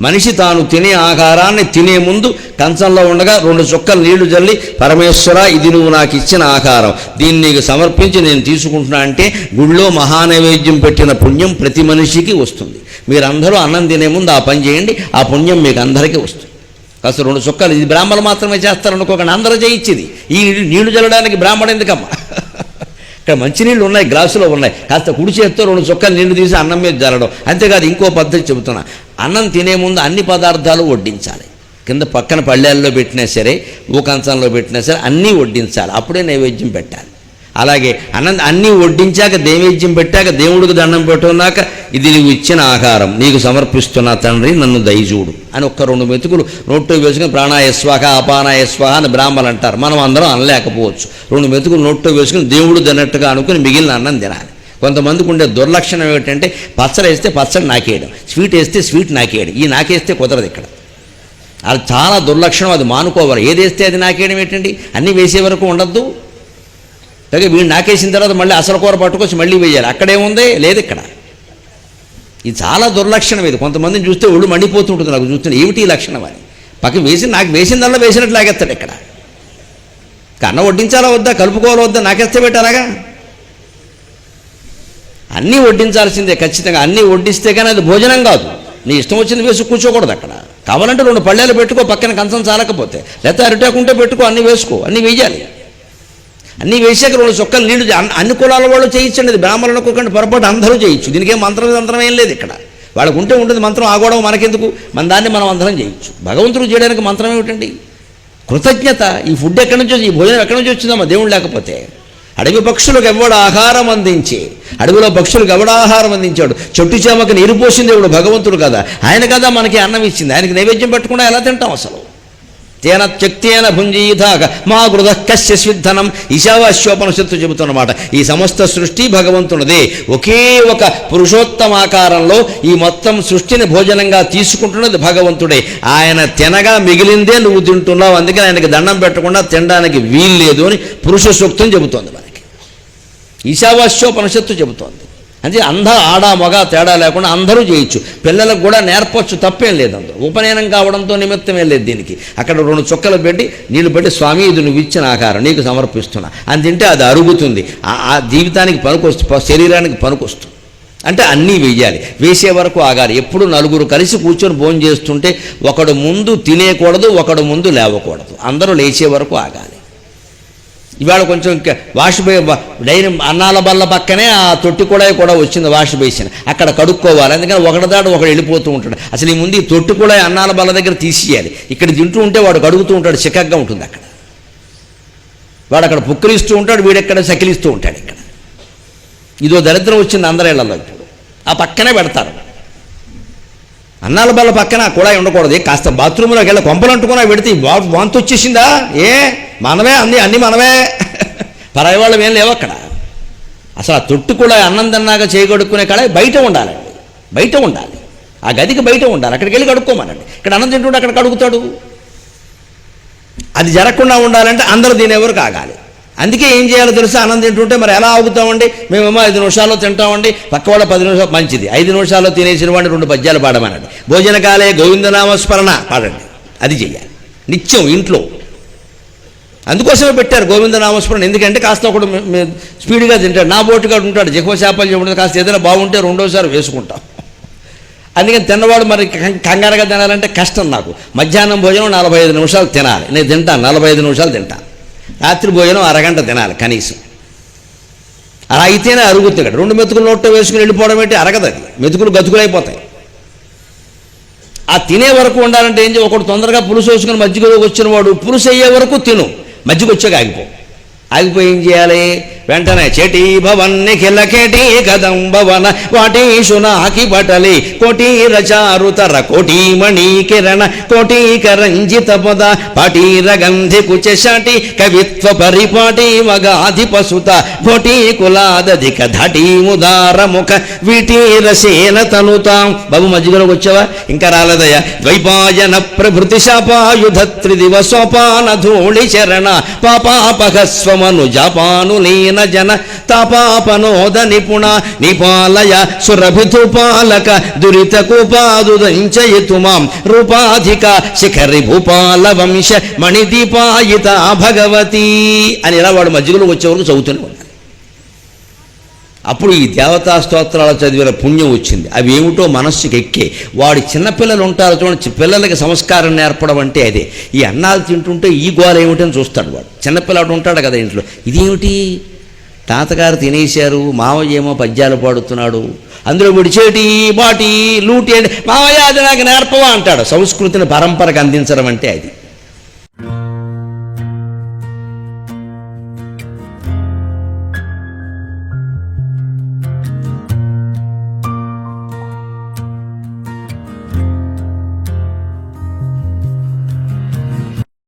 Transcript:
మనిషి తాను తినే ఆహారాన్ని తినే ముందు కంచంలో ఉండగా 2 చుక్కలు నీళ్లు చల్లి, పరమేశ్వర ఇది నువ్వు నాకు ఇచ్చిన ఆహారం, దీన్ని నీకు సమర్పించి నేను తీసుకుంటున్నా అంటే గుళ్ళో మహానైవేద్యం పెట్టిన పుణ్యం ప్రతి మనిషికి వస్తుంది. మీరందరూ అన్నం తినే ముందు ఆ పని చేయండి, ఆ పుణ్యం మీకు అందరికీ వస్తుంది. కాస్త 2 చుక్కలు, ఇది బ్రాహ్మణులు మాత్రమే చేస్తారనుకోకండి, అందరూ చేయించింది. ఈ నీళ్లు చల్లడానికి బ్రాహ్మణుడు ఎందుకమ్మా? ఇక్కడ మంచినీళ్ళు ఉన్నాయి, గ్లాసులో ఉన్నాయి, కాస్త కుడి చేత్తో 2 చుక్కలు నీళ్లు తీసి అన్నం మీద జల్లడం. అంతేకాదు ఇంకో పద్ధతి చెబుతున్నా, అన్నం తినే ముందు అన్ని పదార్థాలు వడ్డించాలి. కింద పక్కన పళ్ళేల్లో పెట్టినా సరే, కంచంలో పెట్టినా సరే అన్నీ వడ్డించాలి, అప్పుడే నైవేద్యం పెట్టాలి. అలాగే అన్నీ వడ్డించాక నైవేద్యం పెట్టాక దేవుడికి దండం పెట్టుకున్నాక ఇది నీవు ఇచ్చిన ఆహారం నీకు సమర్పిస్తున్నా తండ్రి, నన్ను దయచూడు అని 1-2 మెతుకులు నోట్లో వేసుకుని ప్రాణాయస్వాహ అపానాయస్వాహ అని బ్రాహ్మణులు అంటారు. మనం అందరం అనలేకపోవచ్చు. 2 మెతుకులు నోట్లో వేసుకుని దేవుడు తిన్నట్టుగా అనుకుని మిగిలిన అన్నం తినాలి. కొంతమందికి ఉండే దుర్లక్షణం ఏమిటంటే పచ్చడి వేస్తే పచ్చడి నాకేయడం, స్వీట్ వేస్తే స్వీట్ నాకేయడం. ఈ నాకేస్తే కుదరదు ఇక్కడ, అది చాలా దుర్లక్షణం, అది మానుకోవాలి. ఏది వేస్తే అది నాకేయడం ఏంటండి? అన్నీ వేసే వరకు ఉండద్దు. అలాగే వీడు నాకేసిన తర్వాత మళ్ళీ అసలు కూర పట్టుకొచ్చి మళ్ళీ వేయాలి, అక్కడేముంది లేదు ఇక్కడ. ఇది చాలా దుర్లక్షణం. ఇది కొంతమందిని చూస్తే ఒళ్ళు మండిపోతుంటుంది, నాకు చూస్తే ఏమిటి ఈ లక్షణం అని. పక్కన వేసి నాకు వేసిందల్లా వేసినట్టు లాగేస్తాడు ఇక్కడ. కన్న వడ్డించాలా వద్దా, కలుపుకోవాలా వద్దా, నాకేస్తే పెట్టాలాగా? అన్నీ వడ్డించాల్సిందే ఖచ్చితంగా. అన్నీ వడ్డిస్తే కానీ అది భోజనం కాదు. నీ ఇష్టం వచ్చింది వేసి కూర్చోకూడదు అక్కడ. కావాలంటే 2 పళ్ళేలు పెట్టుకో, పక్కన కంచం చాలకపోతే, లేకపోతే అరిటాకుంటే పెట్టుకో, అన్నీ వేసుకో, అన్నీ వేయాలి. అన్నీ వేసాక 2 చుక్కలు నీళ్లు అన్ని కులాల వాళ్ళు చేయించండి. ఇది బ్రాహ్మణులు అనుకోకండి, పొరపాటు అందరూ చేయొచ్చు. దీనికేం మంత్రం ఏం లేదు ఇక్కడ. వాళ్ళకు ఉంటే ఉంటుంది మంత్రం, ఆ గొడవ మనకెందుకు, మన దాన్ని మనం అందరం చేయొచ్చు. భగవంతుడు చేయడానికి మంత్రం ఏమిటండి? కృతజ్ఞత. ఈ ఫుడ్ ఎక్కడి నుంచి వచ్చింది, ఈ భోజనం ఎక్కడి నుంచి వచ్చిందమ్మా దేవుడు లేకపోతే? అడవి పక్షులకు ఎవడు ఆహారం అందించి, అడవిలో పక్షులకు ఎవడు ఆహారం అందించాడు? చెట్టు చేమకు నీరు పోసింది దేవుడు, భగవంతుడు కదా. ఆయన కదా మనకి అన్నం ఇచ్చింది. ఆయనకి నైవేద్యం పెట్టకుండా ఎలా తింటాం అసలు? తేన శక్తేన భుంజీతాక మా గృధ కశ్య స్విద్ధనం ఈశావాస్యోపనిషత్తు చెబుతున్నమాట. ఈ సమస్త సృష్టి భగవంతునిదే. ఒకే ఒక పురుషోత్తమాకారంలో ఈ మొత్తం సృష్టిని భోజనంగా తీసుకుంటున్నది భగవంతుడే. ఆయన తినగా మిగిలిందే నువ్వు తింటున్నావు, అందుకని ఆయనకి దండం పెట్టకుండా తినడానికి వీల్లేదు అని పురుష సూక్తం చెబుతోంది మనకి. ఈశావాస్యోపనిషత్తు చెబుతోంది. అంటే ఆడ మగ తేడా లేకుండా అందరూ చేయొచ్చు. పిల్లలకు కూడా నేర్పచ్చు, తప్పేం లేదు. అందరూ ఉపనయనం కావడంతో నిమిత్తమే లేదు దీనికి. అక్కడ 2 చుక్కలు పెట్టి నీళ్లు పెట్టి, స్వామి ఇది నువ్వు ఇచ్చిన ఆకారం నీకు సమర్పిస్తున్నా అని తింటే అది అరుగుతుంది, ఆ జీవితానికి పనికొస్తుంది, శరీరానికి పనికొస్తుంది. అంటే అన్నీ వేయాలి, వేసే వరకు ఆగాలి. ఎప్పుడు 4 కలిసి కూర్చొని భోజనం చేస్తుంటే ఒకడు ముందు తినేయకూడదు, ఒకడు ముందు లేవకూడదు, అందరూ లేచే వరకు ఆగాలి. ఇవాళ కొంచెం డైరీ అన్నాల బల్ల పక్కనే ఆ తొట్టి కూడా వచ్చింది, వాష్ బేసిన్, అక్కడ కడుక్కోవాలి. అందుకని ఒకటిదాడు ఒకడు వెళ్ళిపోతూ ఉంటాడు. అసలు ఈ ముందు ఈ తొట్టి కూడా అన్నాల బల్ల దగ్గర తీసేయాలి. ఇక్కడ తింటూ ఉంటే వాడు కడుగుతూ ఉంటాడు, చిక్కగా ఉంటుంది అక్కడ. వాడు అక్కడ పుక్కలిస్తూ ఉంటాడు, వీడెక్కడ సకిలిస్తూ ఉంటాడు. ఇక్కడ ఇదో దరిద్రం వచ్చింది అందరిళ్లలో. ఇప్పుడు ఆ పక్కనే పెడతారు. అన్నాల బల్ల పక్కన కూడా ఉండకూడదు. కాస్త బాత్రూంలోకి వెళ్ళి కొంపలు అంటుకున్నా పెడితే వాంతి వచ్చేసిందా? మనమే అన్నీ మనమే, పరాయి వాళ్ళం ఏం లేవు అక్కడ. అసలు ఆ తొట్టు కూడా అన్నం తిన్నాక చేయగడుక్కునే కాడ బయట ఉండాలండి, బయట ఉండాలి. ఆ గదికి బయట ఉండాలి, అక్కడికి వెళ్ళి కడుక్కోమనండి. ఇక్కడ అన్నం తింటుంటే అక్కడ కడుగుతాడు. అది జరగకుండా ఉండాలంటే అందరూ తినేవరకు ఆగాలి. అందుకే ఏం చేయాలో తెలుసా? అన్నం తింటుంటే మరి ఎలా ఆగుతామండి? మేమేమో 5 నిమిషాల్లో తింటామండి, పక్క వాళ్ళ 10 నిమిషాలు. మంచిది, 5 నిమిషాల్లో తినేసిన వాడిని 2 పద్యాలు పాడమనండి. భోజనకాలే గోవిందనామస్మరణ పాడండి. అది చెయ్యాలి నిత్యం ఇంట్లో. అందుకోసమే పెట్టారు గోవిందనామస్మరణ. ఎందుకంటే కాస్త ఒకడు స్పీడ్గా తింటాడు, నా బోటుగా ఉంటాడు, జిహ్వ శాపల్యం ఉంటుంది, కాస్త ఏదైనా బాగుంటే 2వసారి వేసుకుంటాం. అందుకని తిన్నవాడు మరి కంగారుగా తినాలంటే కష్టం. నాకు మధ్యాహ్నం భోజనం 45 నిమిషాలు తినాలి, నేను తింటాను 45 నిమిషాలు తింటాను. రాత్రి భోజనం అరగంట తినాలి కనీసం. అలా అయితేనే అరుగుతుంది. ఇక్కడ 2 మెతుకులు నోట్లో వేసుకుని వెళ్ళిపోవడం ఏంటి? అరగదు, అది మెతుకులు గతుకులైపోతాయి. ఆ తినే వరకు ఉండాలంటే ఏం చేయ? ఒకడు తొందరగా పులుసు వేసుకుని మజ్జిగలోకి వచ్చిన వాడు పులుసు అయ్యే వరకు తిను, మజ్జిగ వచ్చాక ఆగిపోయి ఏం చేయాలి? వెంటనే చేటీ భవన్ నిఖిల కేటీ కదం భవన వాటీషు నాకి బటలి కోటీర చారుతర కోటీమణి కిరణ కోటీకరంజిత పద పాటీర గంధి కుచశాటి కవిత్వ పరిపాటి మగాధిపసుత ఘోటీ కులాదధిక ధటీ ముదార ముఖ వీటీరసేన తనుతాం. బాబు మజ్జిగలోకి వచ్చావా? ఇంకా రాలేదయ్యా. ద్వైపాయన ప్రభృతి శాపాయుధ త్రిదివ సోపాన ధూళి చరణ పాపాపహస్వమను జాపాను లీన జన జన తపాపనోద నిపుణ నిపాలయ సురభితుపాలక దురిత కుపాదుదంచయతు మాం రూపాధిక శిఖరి భూపాల వంశ మణిదీపాయిత భగవతి అని ఇలా వాడు మధ్యలో వచ్చేవరకు చదువుతూనే ఉన్నాడు. అప్పుడు ఈ దేవతా స్తోత్రాలు చదివిన పుణ్యం వచ్చింది. అవి ఏమిటో మనస్సుకి ఎక్కే. వాడి చిన్నపిల్లలు ఉంటారు చూడండి, పిల్లలకి సంస్కారం నేర్పడం అంటే అదే. ఈ అన్నాలు తింటుంటే ఈ గోల ఏమిటని చూస్తాడు వాడు. చిన్నపిల్లాడు ఉంటాడు కదా ఇంట్లో, ఇదేమిటి తాతగారు తినేశారు, మావయ్య ఏమో పద్యాలు పాడుతున్నాడు, అందులో విడిచేటి బాటి లూటి అంటే మావయ్య అది నాకు నేర్పవా అంటాడు. సంస్కృతిని పరంపరకు అందించడం అంటే అది.